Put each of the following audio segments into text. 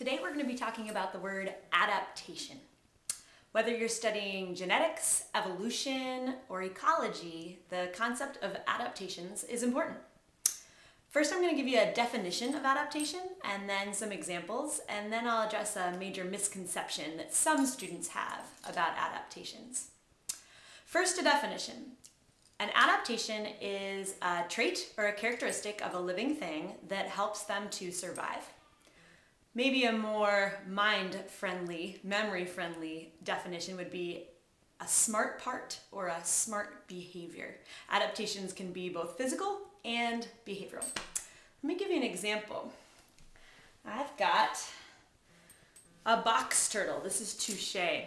Today we're going to be talking about the word adaptation. Whether you're studying genetics, evolution, or ecology, the concept of adaptations is important. First, I'm going to give you a definition of adaptation and then some examples, and then I'll address a major misconception that some students have about adaptations. First, a definition. An adaptation is a trait or a characteristic of a living thing that helps them to survive. Maybe a more mind-friendly, memory-friendly definition would be a smart part or a smart behavior. Adaptations can be both physical and behavioral. Let me give you an example. I've got a box turtle. This is Touche.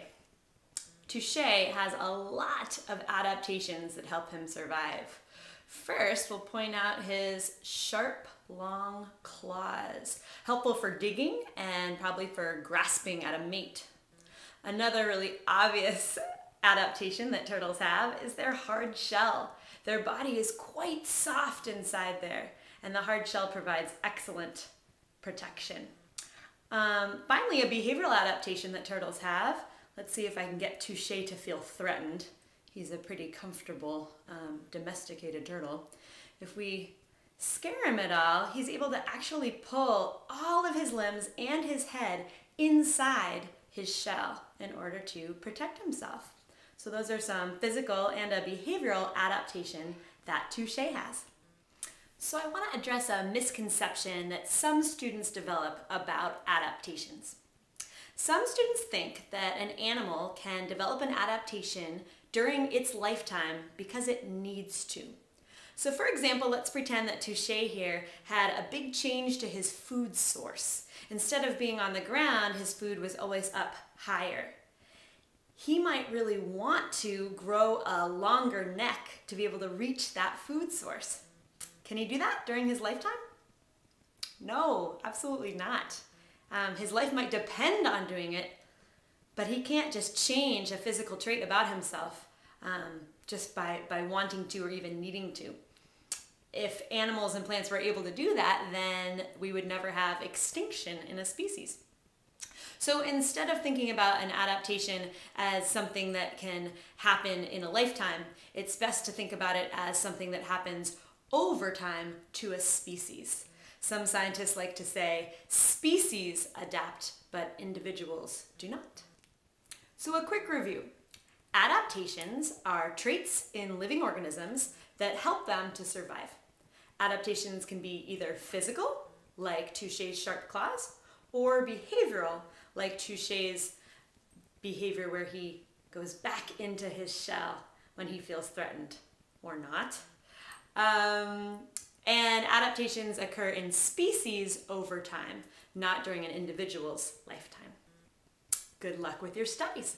Touche has a lot of adaptations that help him survive. First, we'll point out his sharp, long claws, helpful for digging and probably for grasping at a mate. Another really obvious adaptation that turtles have is their hard shell. Their body is quite soft inside there, and the hard shell provides excellent protection. Finally, a behavioral adaptation that turtles have. Let's see if I can get Touche to feel threatened. He's a pretty comfortable, domesticated turtle. If we scare him at all, he's able to actually pull all of his limbs and his head inside his shell in order to protect himself. So those are some physical and a behavioral adaptation that Touche has. So I want to address a misconception that some students develop about adaptations. Some students think that an animal can develop an adaptation during its lifetime because it needs to. So for example, let's pretend that Touche here had a big change to his food source. Instead of being on the ground, his food was always up higher. He might really want to grow a longer neck to be able to reach that food source. Can he do that during his lifetime? No, absolutely not. His life might depend on doing it, but he can't just change a physical trait about himself just by wanting to or even needing to. If animals and plants were able to do that, then we would never have extinction in a species. So instead of thinking about an adaptation as something that can happen in a lifetime, it's best to think about it as something that happens over time to a species. Some scientists like to say species adapt, but individuals do not. So a quick review. Adaptations are traits in living organisms that help them to survive. Adaptations can be either physical, like Touche's sharp claws, or behavioral, like Touche's behavior where he goes back into his shell when he feels threatened, or not. And adaptations occur in species over time, not during an individual's lifetime. Good luck with your studies.